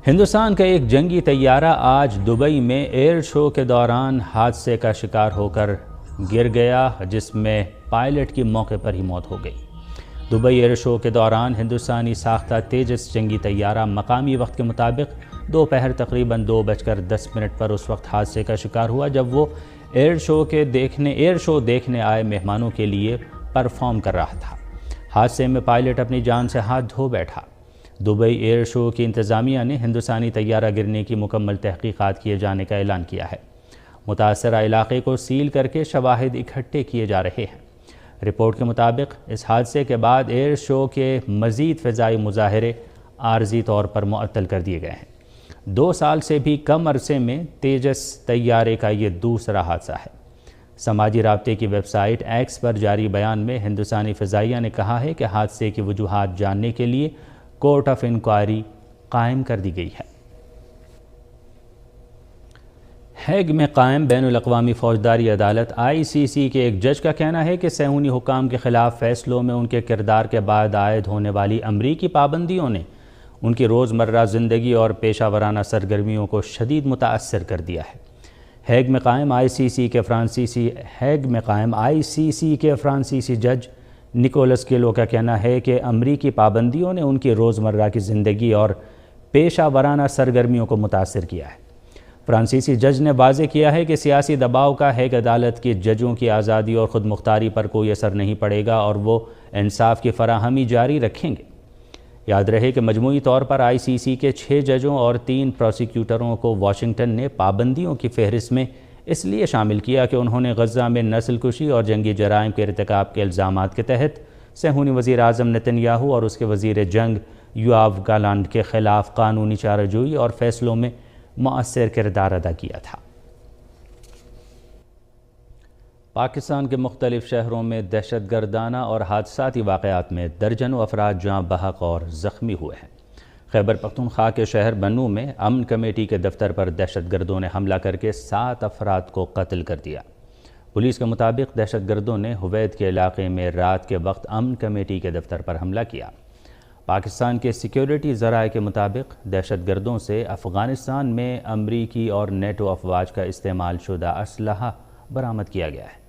ہندوستان کا ایک جنگی طیارہ آج دبئی میں ایئر شو کے دوران حادثے کا شکار ہو کر گر گیا، جس میں پائلٹ کی موقع پر ہی موت ہو گئی۔ دبئی ایئر شو کے دوران ہندوستانی ساختہ تیجس جنگی طیارہ مقامی وقت کے مطابق دوپہر تقریباً 2:10 پر اس وقت حادثے کا شکار ہوا جب وہ ایئر شو دیکھنے آئے مہمانوں کے لیے پرفارم کر رہا تھا۔ حادثے میں پائلٹ اپنی جان سے ہاتھ دھو بیٹھا۔ دبئی ایئر شو کی انتظامیہ نے ہندوستانی طیارہ گرنے کی مکمل تحقیقات کیے جانے کا اعلان کیا ہے۔ متاثرہ علاقے کو سیل کر کے شواہد اکٹھے کیے جا رہے ہیں۔ رپورٹ کے مطابق اس حادثے کے بعد ایئر شو کے مزید فضائی مظاہرے عارضی طور پر معطل کر دیے گئے ہیں۔ 2 سال سے بھی کم عرصے میں تیجس طیارے کا یہ دوسرا حادثہ ہے۔ سماجی رابطے کی ویب سائٹ ایکس پر جاری بیان میں ہندوستانی فضائیہ نے کہا ہے کہ حادثے کی وجوہات جاننے کے لیے کورٹ آف انکوائری قائم کر دی گئی ہے۔ ہیگ میں قائم بین الاقوامی فوجداری عدالت ICC کے ایک جج کا کہنا ہے کہ صہیونی حکام کے خلاف فیصلوں میں ان کے کردار کے بعد عائد ہونے والی امریکی پابندیوں نے ان کی روزمرہ زندگی اور پیشہ ورانہ سرگرمیوں کو شدید متاثر کر دیا ہے۔ ہیگ میں قائم ICC کے فرانسیسی جج نکولس کیلو کا کہنا ہے کہ امریکی پابندیوں نے ان کی روزمرہ کی زندگی اور پیشہ ورانہ سرگرمیوں کو متاثر کیا ہے۔ فرانسیسی جج نے واضح کیا ہے کہ سیاسی دباؤ کا ہیگ عدالت کی ججوں کی آزادی اور خود مختاری پر کوئی اثر نہیں پڑے گا اور وہ انصاف کی فراہمی جاری رکھیں گے۔ یاد رہے کہ مجموعی طور پر ICC کے 6 ججوں اور 3 پروسیکیوٹروں کو واشنگٹن نے پابندیوں کی فہرست میں اس لیے شامل کیا کہ انہوں نے غزہ میں نسل کشی اور جنگی جرائم کے ارتکاب کے الزامات کے تحت صہیونی وزیر اعظم نتن یاہو اور اس کے وزیر جنگ یوآو گالانڈ کے خلاف قانونی چارہ جوئی اور فیصلوں میں مؤثر کردار ادا کیا تھا۔ پاکستان کے مختلف شہروں میں دہشت گردانہ اور حادثاتی واقعات میں درجنوں افراد جاں بحق اور زخمی ہوئے ہیں۔ خیبر پختونخوا کے شہر بنوں میں امن کمیٹی کے دفتر پر دہشت گردوں نے حملہ کر کے 7 افراد کو قتل کر دیا۔ پولیس کے مطابق دہشت گردوں نے ہوید کے علاقے میں رات کے وقت امن کمیٹی کے دفتر پر حملہ کیا۔ پاکستان کے سیکیورٹی ذرائع کے مطابق دہشت گردوں سے افغانستان میں امریکی اور نیٹو افواج کا استعمال شدہ اسلحہ برآمد کیا گیا ہے۔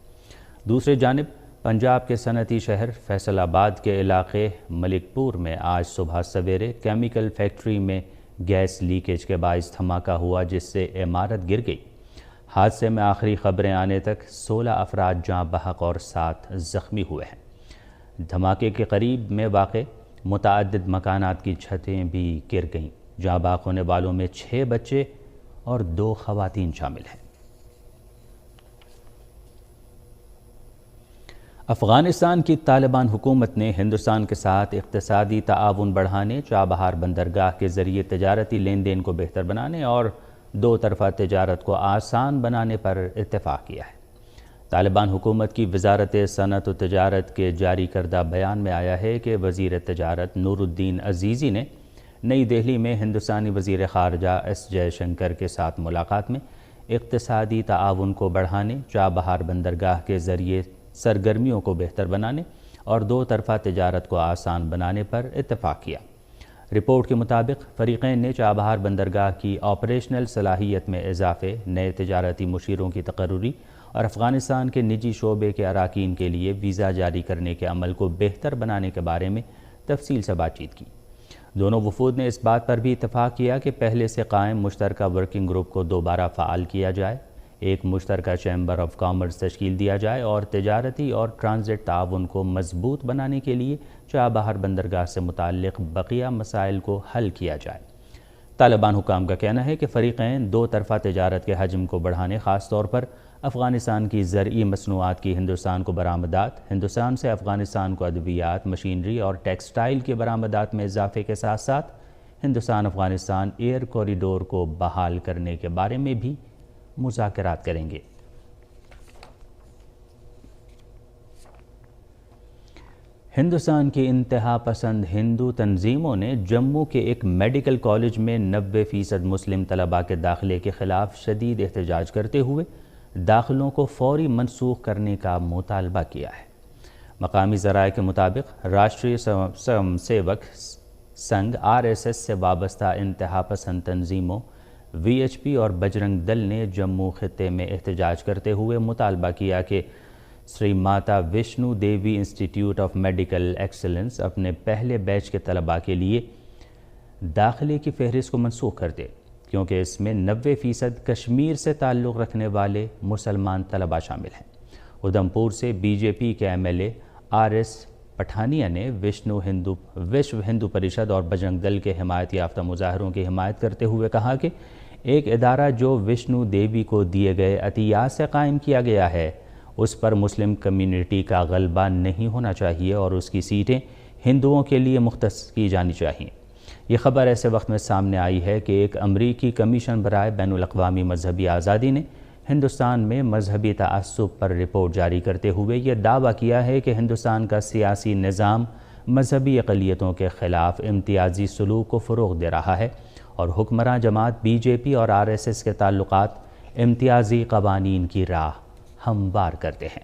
دوسری جانب پنجاب کے صنعتی شہر فیصل آباد کے علاقے ملک پور میں آج صبح سویرے کیمیکل فیکٹری میں گیس لیکیج کے باعث دھماکہ ہوا جس سے عمارت گر گئی۔ حادثے میں آخری خبریں آنے تک 16 افراد جاں بحق اور 7 زخمی ہوئے ہیں۔ دھماکے کے قریب میں واقع متعدد مکانات کی چھتیں بھی گر گئیں۔ جاں بحق ہونے والوں میں 6 بچے اور 2 خواتین شامل ہیں۔ افغانستان کی طالبان حکومت نے ہندوستان کے ساتھ اقتصادی تعاون بڑھانے، چابہار بندرگاہ کے ذریعے تجارتی لین دین کو بہتر بنانے اور 2 طرفہ تجارت کو آسان بنانے پر اتفاق کیا ہے۔ طالبان حکومت کی وزارت صنعت و تجارت کے جاری کردہ بیان میں آیا ہے کہ وزیر تجارت نور الدین عزیزی نے نئی دہلی میں ہندوستانی وزیر خارجہ ایس جے شنکر کے ساتھ ملاقات میں اقتصادی تعاون کو بڑھانے، چابہار بندرگاہ کے ذریعے سرگرمیوں کو بہتر بنانے اور 2 طرفہ تجارت کو آسان بنانے پر اتفاق کیا۔ رپورٹ کے مطابق فریقین نے چابہار بندرگاہ کی آپریشنل صلاحیت میں اضافے، نئے تجارتی مشیروں کی تقرری اور افغانستان کے نجی شعبے کے اراکین کے لیے ویزا جاری کرنے کے عمل کو بہتر بنانے کے بارے میں تفصیل سے بات چیت کی۔ دونوں وفود نے اس بات پر بھی اتفاق کیا کہ پہلے سے قائم مشترکہ ورکنگ گروپ کو دوبارہ فعال کیا جائے، ایک مشترکہ چیمبر آف کامرس تشکیل دیا جائے اور تجارتی اور ٹرانزٹ تعاون کو مضبوط بنانے کے لیے چابہار بندرگاہ سے متعلق بقیہ مسائل کو حل کیا جائے۔ طالبان حکام کا کہنا ہے کہ فریقین 2 طرفہ تجارت کے حجم کو بڑھانے، خاص طور پر افغانستان کی زرعی مصنوعات کی ہندوستان کو برآمدات، ہندوستان سے افغانستان کو ادویات، مشینری اور ٹیکسٹائل کی برآمدات میں اضافے کے ساتھ ساتھ ہندوستان افغانستان ایئر کوریڈور کو بحال کرنے کے بارے میں بھی مذاکرات کریں گے۔ ہندوستان کی انتہا پسند ہندو تنظیموں نے جموں کے ایک میڈیکل کالج میں 90% مسلم طلباء کے داخلے کے خلاف شدید احتجاج کرتے ہوئے داخلوں کو فوری منسوخ کرنے کا مطالبہ کیا ہے۔ مقامی ذرائع کے مطابق راشٹریہ سویم سیوک سنگ RSS سے وابستہ انتہا پسند تنظیموں VHP اور بجرنگ دل نے جموں خطے میں احتجاج کرتے ہوئے مطالبہ کیا کہ سری ماتا وشنو دیوی انسٹیٹیوٹ آف میڈیکل ایکسلنس اپنے پہلے بیچ کے طلباء کے لیے داخلے کی فہرست کو منسوخ کر دے، کیونکہ اس میں 90% کشمیر سے تعلق رکھنے والے مسلمان طلباء شامل ہیں۔ ادھمپور سے BJP کے MLA RS پٹھانیہ نے وشو ہندو پریشد اور بجرنگ دل کے حمایت یافتہ مظاہروں کی حمایت کرتے ہوئے کہا کہ ایک ادارہ جو وشنو دیوی کو دیے گئے عطیات سے قائم کیا گیا ہے، اس پر مسلم کمیونٹی کا غلبہ نہیں ہونا چاہیے اور اس کی سیٹیں ہندوؤں کے لیے مختص کی جانی چاہیے۔ یہ خبر ایسے وقت میں سامنے آئی ہے کہ ایک امریکی کمیشن برائے بین الاقوامی مذہبی آزادی نے ہندوستان میں مذہبی تعصب پر رپورٹ جاری کرتے ہوئے یہ دعویٰ کیا ہے کہ ہندوستان کا سیاسی نظام مذہبی اقلیتوں کے خلاف امتیازی سلوک کو فروغ دے رہا ہے اور حکمراں جماعت BJP اور RSS کے تعلقات امتیازی قوانین کی راہ ہموار کرتے ہیں۔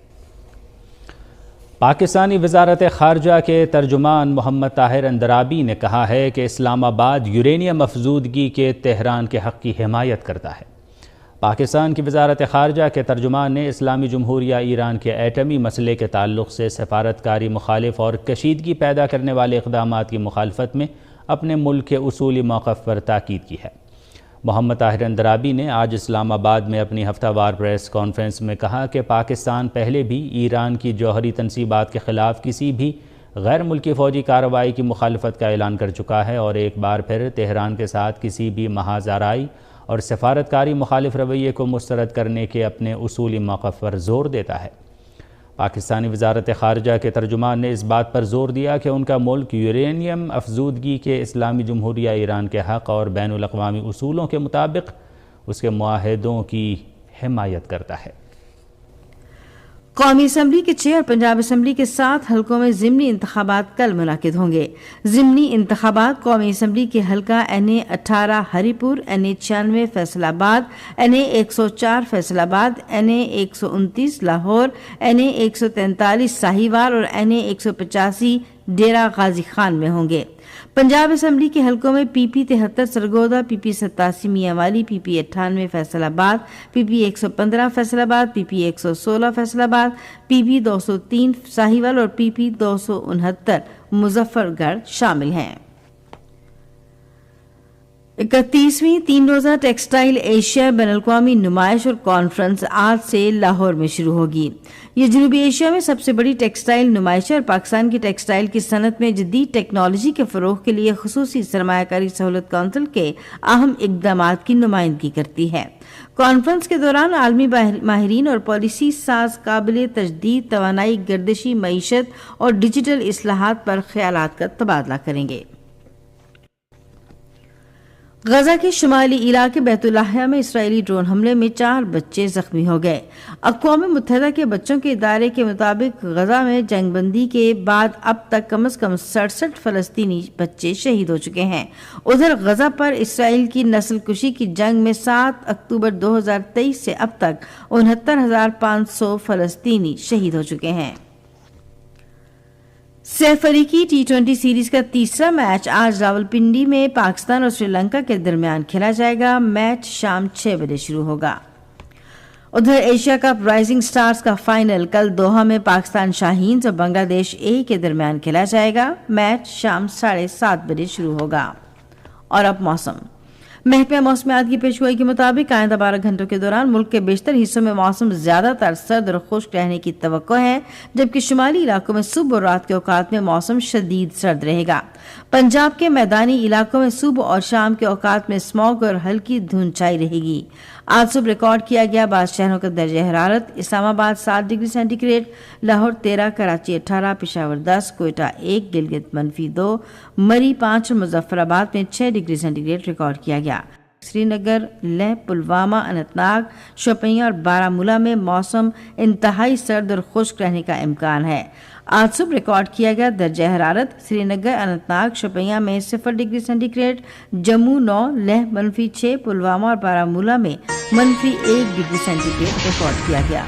پاکستانی وزارت خارجہ کے ترجمان محمد طاہر اندرابی نے کہا ہے کہ اسلام آباد یورینیم افزودگی کے تہران کے حق کی حمایت کرتا ہے۔ پاکستان کی وزارت خارجہ کے ترجمان نے اسلامی جمہوریہ ایران کے ایٹمی مسئلے کے تعلق سے سفارتکاری مخالف اور کشیدگی پیدا کرنے والے اقدامات کی مخالفت میں اپنے ملک کے اصولی موقف پر تاکید کی ہے۔ محمد طاہر اندرابی نے آج اسلام آباد میں اپنی ہفتہ وار پریس کانفرنس میں کہا کہ پاکستان پہلے بھی ایران کی جوہری تنصیبات کے خلاف کسی بھی غیر ملکی فوجی کارروائی کی مخالفت کا اعلان کر چکا ہے اور ایک بار پھر تہران کے ساتھ کسی بھی محاذ آرائی اور سفارتکاری مخالف رویے کو مسترد کرنے کے اپنے اصولی موقف پر زور دیتا ہے۔ پاکستانی وزارت خارجہ کے ترجمان نے اس بات پر زور دیا کہ ان کا ملک یورینیم افزودگی کے اسلامی جمہوریہ ایران کے حق اور بین الاقوامی اصولوں کے مطابق اس کے معاہدوں کی حمایت کرتا ہے۔ قومی اسمبلی کے 6 اور پنجاب اسمبلی کے 7 حلقوں میں ضمنی انتخابات کل منعقد ہوں گے۔ ضمنی انتخابات قومی اسمبلی کے حلقہ NA 18 ہری پور، NA 96 فیصل آباد، NA 104 فیصل آباد، NA 129 لاہور، NA 143 ساہیوال اور NA 185 ڈیرہ غازی خان میں ہوں گے۔ پنجاب اسمبلی کے حلقوں میں PP 73 سرگودا، PP 87 میاں والی، PP 98 فیصل آباد، PP 115 فیصل آباد، PP 116 فیصل آباد، PP 203 ساہیوال اور PP 269 مظفر گڑھ شامل ہیں۔ 31ویں 3 روزہ ٹیکسٹائل ایشیا بین الاقوامی نمائش اور کانفرنس آج سے لاہور میں شروع ہوگی۔ یہ جنوبی ایشیا میں سب سے بڑی ٹیکسٹائل نمائش ہے اور پاکستان کی ٹیکسٹائل کی صنعت میں جدید ٹیکنالوجی کے فروغ کے لیے خصوصی سرمایہ کاری سہولت کونسل کے اہم اقدامات کی نمائندگی کرتی ہے۔ کانفرنس کے دوران عالمی ماہرین اور پالیسی ساز قابل تجدید توانائی، گردشی معیشت اور ڈیجیٹل اصلاحات پر خیالات کا تبادلہ کریں گے۔ غزہ کے شمالی علاقے بیت اللاحیہ میں اسرائیلی ڈرون حملے میں 4 بچے زخمی ہو گئے۔ اقوام متحدہ کے بچوں کے ادارے کے مطابق غزہ میں جنگ بندی کے بعد اب تک کم از کم 67 فلسطینی بچے شہید ہو چکے ہیں۔ ادھر غزہ پر اسرائیل کی نسل کشی کی جنگ میں 7 اکتوبر 2023 سے اب تک 69,500 فلسطینی شہید ہو چکے ہیں۔ سہ فریقی T20 سیریز کا تیسرا میچ آج راولپنڈی میں پاکستان اور سری لنکا کے درمیان کھیلا جائے گا۔ میچ شام 6 بجے شروع ہوگا۔ ادھر ایشیا کپ رائزنگ سٹارز کا فائنل کل دوحہ میں پاکستان شاہینز اور بنگلہ دیش A کے درمیان کھیلا جائے گا۔ میچ شام 7:30 بجے شروع ہوگا۔ اور اب موسم۔ محکمہ موسمیات کی پیشگوئی کے مطابق آئندہ 12 گھنٹوں کے دوران ملک کے بیشتر حصوں میں موسم زیادہ تر سرد اور خشک رہنے کی توقع ہے، جبکہ شمالی علاقوں میں صبح اور رات کے اوقات میں موسم شدید سرد رہے گا۔ پنجاب کے میدانی علاقوں میں صبح اور شام کے اوقات میں اسموگ اور ہلکی دھند چھائی رہے گی۔ آج صبح ریکارڈ کیا گیا بعض شہروں کا درجہ حرارت: Islamabad 7 degree centigrade, Lahore 13، Karachi 18، Peshawar 10، Quetta 1، Gilgit -2، Murree 5 اور مظفر آباد میں 6 ڈگری سینٹی گریڈ ریکارڈ کیا گیا۔ سری نگر، لیہ، پلوامہ، اننت ناگ، شوپیاں اور بارہمولہ میں موسم انتہائی سرد اور خشک رہنے کا امکان ہے۔ آج صبح ریکارڈ کیا گیا درجہ حرارت: سری نگر، اننت ناگ، شوپیاں میں 0 degree centigrade, Jammu 9، Leh -6، Pulwama اور بارہمولہ میں -1 ڈگری سینٹی گریڈ ریکارڈ کیا گیا۔